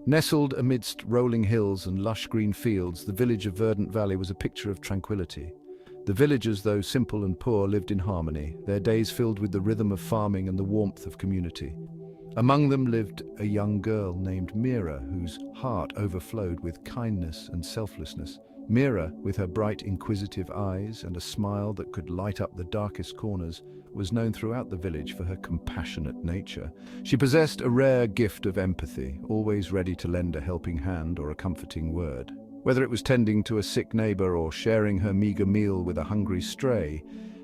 Nestled amidst rolling hills and lush green fields, the village of Verdant Valley was a picture of tranquility. The villagers, though simple and poor, lived in harmony, their days filled with the rhythm of farming and the warmth of community. Among them lived a young girl named Mira, whose heart overflowed with kindness and selflessness. Mira, with her bright, inquisitive eyes and a smile that could light up the darkest corners, was known throughout the village for her compassionate nature. She possessed a rare gift of empathy, always ready to lend a helping hand or a comforting word. Whether it was tending to a sick neighbor or sharing her meager meal with a hungry stray,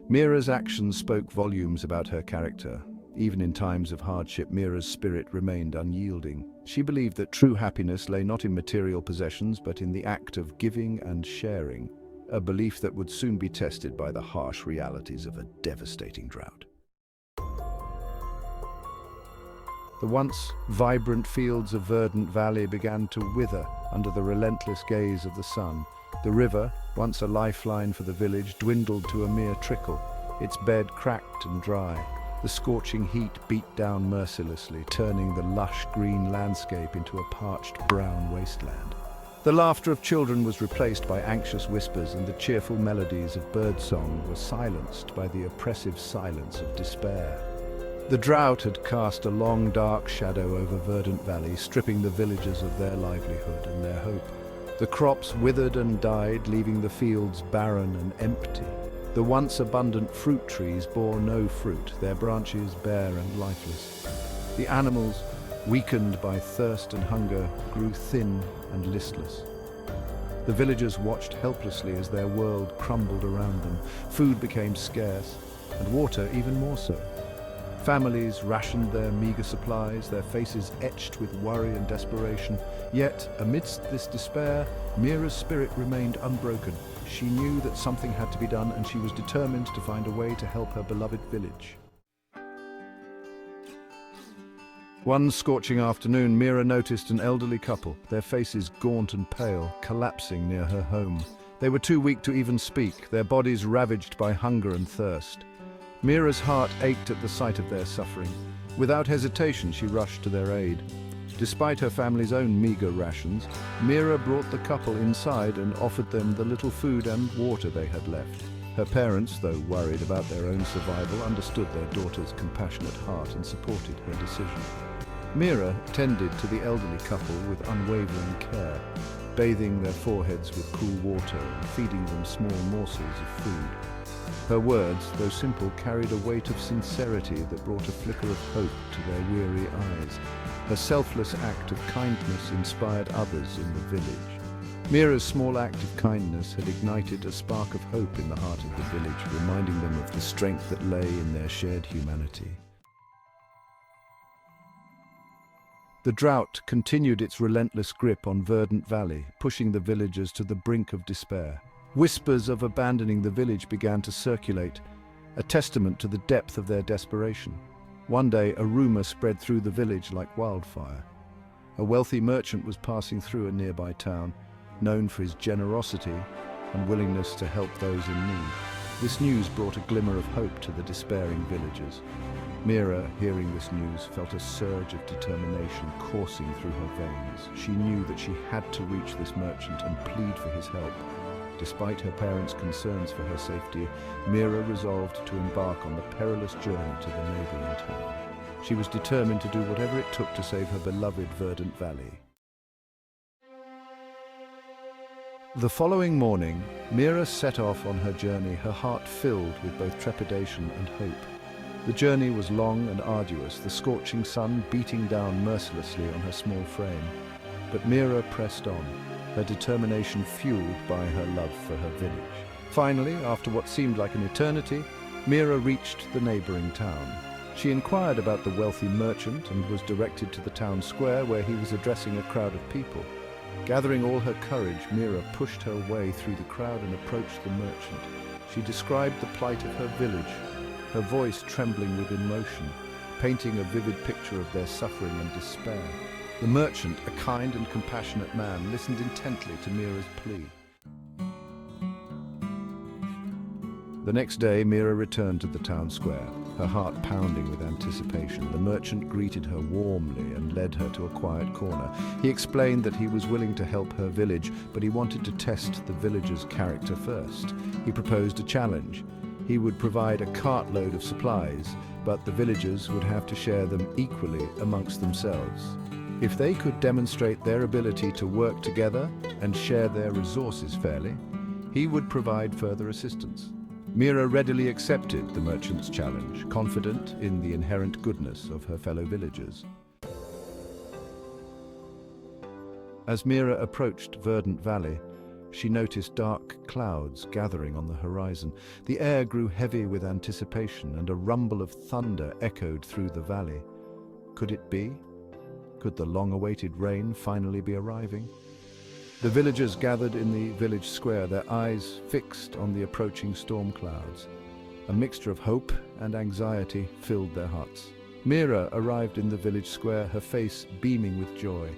Mira's actions spoke volumes about her character. Even in times of hardship, Mira's spirit remained unyielding. She believed that true happiness lay not in material possessions, but in the act of giving and sharing, a belief that would soon be tested by the harsh realities of a devastating drought. The once vibrant fields of Verdant Valley began to wither under the relentless gaze of the sun. The river, once a lifeline for the village, dwindled to a mere trickle, its bed cracked and dry. The scorching heat beat down mercilessly, turning the lush green landscape into a parched brown wasteland. The laughter of children was replaced by anxious whispers, and the cheerful melodies of birdsong were silenced by the oppressive silence of despair. The drought had cast a long, dark shadow over Verdant Valley, stripping the villagers of their livelihood and their hope. The crops withered and died, leaving the fields barren and empty. The once abundant fruit trees bore no fruit, their branches bare and lifeless. The animals, weakened by thirst and hunger, grew thin and listless. The villagers watched helplessly as their world crumbled around them. Food became scarce, and water even more so. Families rationed their meager supplies, their faces etched with worry and desperation. Yet, amidst this despair, Mira's spirit remained unbroken. She knew that something had to be done, and she was determined to find a way to help her beloved village. One scorching afternoon, Mira noticed an elderly couple, their faces gaunt and pale, collapsing near her home. They were too weak to even speak, their bodies ravaged by hunger and thirst. Mira's heart ached at the sight of their suffering. Without hesitation, she rushed to their aid. Despite her family's own meager rations, Mira brought the couple inside and offered them the little food and water they had left. Her parents, though worried about their own survival, understood their daughter's compassionate heart and supported her decision. Mira tended to the elderly couple with unwavering care, bathing their foreheads with cool water and feeding them small morsels of food. Her words, though simple, carried a weight of sincerity that brought a flicker of hope to their weary eyes. Her selfless act of kindness inspired others in the village. Mira's small act of kindness had ignited a spark of hope in the heart of the village, reminding them of the strength that lay in their shared humanity. The drought continued its relentless grip on Verdant Valley, pushing the villagers to the brink of despair. Whispers of abandoning the village began to circulate, a testament to the depth of their desperation. One day, a rumor spread through the village like wildfire. A wealthy merchant was passing through a nearby town, known for his generosity and willingness to help those in need. This news brought a glimmer of hope to the despairing villagers. Mira, hearing this news, felt a surge of determination coursing through her veins. She knew that she had to reach this merchant and plead for his help. Despite her parents' concerns for her safety, Mira resolved to embark on the perilous journey to the neighboring town. She was determined to do whatever it took to save her beloved Verdant Valley. The following morning, Mira set off on her journey, her heart filled with both trepidation and hope. The journey was long and arduous, the scorching sun beating down mercilessly on her small frame. But Mira pressed on, her determination fueled by her love for her village. Finally, after what seemed like an eternity, Mira reached the neighboring town. She inquired about the wealthy merchant and was directed to the town square, where he was addressing a crowd of people. Gathering all her courage, Mira pushed her way through the crowd and approached the merchant. She described the plight of her village, her voice trembling with emotion, painting a vivid picture of their suffering and despair. The merchant, a kind and compassionate man, listened intently to Mira's plea. The next day, Mira returned to the town square, her heart pounding with anticipation. The merchant greeted her warmly and led her to a quiet corner. He explained that he was willing to help her village, but he wanted to test the villagers' character first. He proposed a challenge. He would provide a cartload of supplies, but the villagers would have to share them equally amongst themselves. If they could demonstrate their ability to work together and share their resources fairly, he would provide further assistance. Mira readily accepted the merchant's challenge, confident in the inherent goodness of her fellow villagers. As Mira approached Verdant Valley, she noticed dark clouds gathering on the horizon. The air grew heavy with anticipation, and a rumble of thunder echoed through the valley. Could it be? Could the long-awaited rain finally be arriving? The villagers gathered in the village square, their eyes fixed on the approaching storm clouds. A mixture of hope and anxiety filled their hearts. Mira arrived in the village square, her face beaming with joy.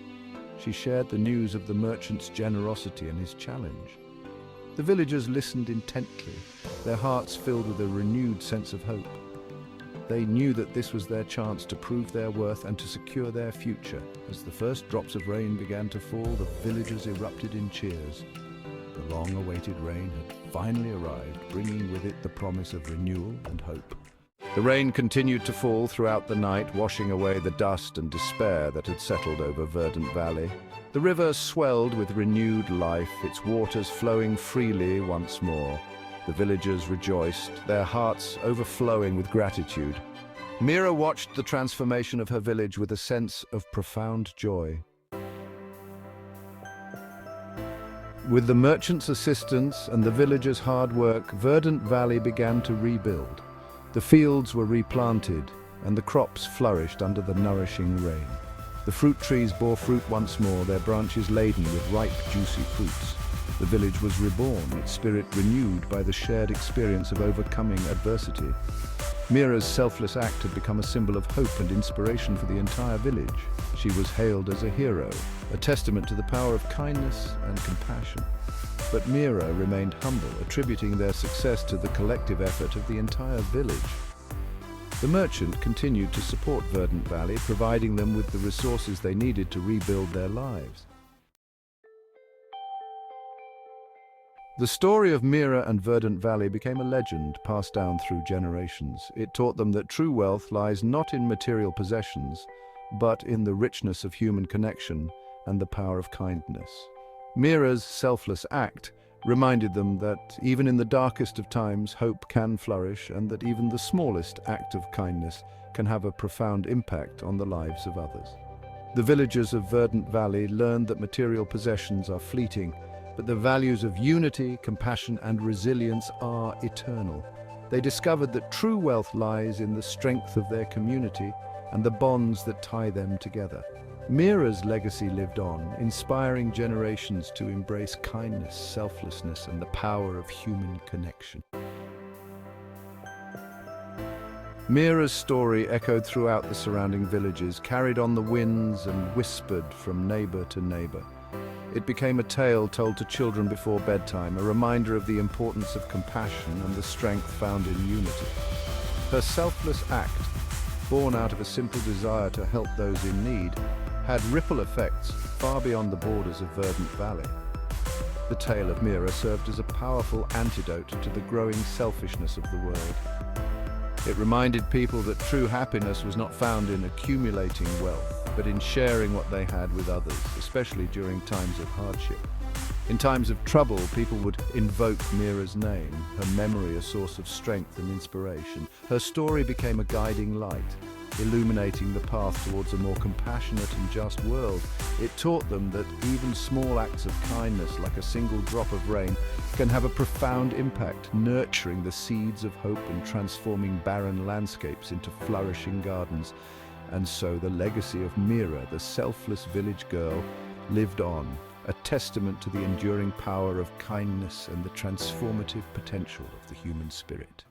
She shared the news of the merchant's generosity and his challenge. The villagers listened intently, their hearts filled with a renewed sense of hope. They knew that this was their chance to prove their worth and to secure their future. As the first drops of rain began to fall, the villagers erupted in cheers. The long-awaited rain had finally arrived, bringing with it the promise of renewal and hope. The rain continued to fall throughout the night, washing away the dust and despair that had settled over Verdant Valley. The river swelled with renewed life, its waters flowing freely once more. The villagers rejoiced, their hearts overflowing with gratitude. Mira watched the transformation of her village with a sense of profound joy. With the merchant's assistance and the villagers' hard work, Verdant Valley began to rebuild. The fields were replanted, and the crops flourished under the nourishing rain. The fruit trees bore fruit once more, their branches laden with ripe, juicy fruits. The village was reborn, its spirit renewed by the shared experience of overcoming adversity. Mira's selfless act had become a symbol of hope and inspiration for the entire village. She was hailed as a hero, a testament to the power of kindness and compassion. But Mira remained humble, attributing their success to the collective effort of the entire village. The merchant continued to support Verdant Valley, providing them with the resources they needed to rebuild their lives. The story of Mira and Verdant Valley became a legend passed down through generations. It taught them that true wealth lies not in material possessions, but in the richness of human connection and the power of kindness. Mira's selfless act reminded them that even in the darkest of times, hope can flourish, and that even the smallest act of kindness can have a profound impact on the lives of others. The villagers of Verdant Valley learned that material possessions are fleeting, but the values of unity, compassion, and resilience are eternal. They discovered that true wealth lies in the strength of their community and the bonds that tie them together. Mira's legacy lived on, inspiring generations to embrace kindness, selflessness, and the power of human connection. Mira's story echoed throughout the surrounding villages, carried on the winds, and whispered from neighbor to neighbor. It became a tale told to children before bedtime, a reminder of the importance of compassion and the strength found in unity. Her selfless act, born out of a simple desire to help those in need, had ripple effects far beyond the borders of Verdant Valley. The tale of Mira served as a powerful antidote to the growing selfishness of the world. It reminded people that true happiness was not found in accumulating wealth, but in sharing what they had with others, especially during times of hardship. In times of trouble, people would invoke Mira's name, her memory a source of strength and inspiration. Her story became a guiding light, illuminating the path towards a more compassionate and just world. It taught them that even small acts of kindness, like a single drop of rain, can have a profound impact, nurturing the seeds of hope and transforming barren landscapes into flourishing gardens. And so the legacy of Mira, the selfless village girl, lived on, a testament to the enduring power of kindness and the transformative potential of the human spirit.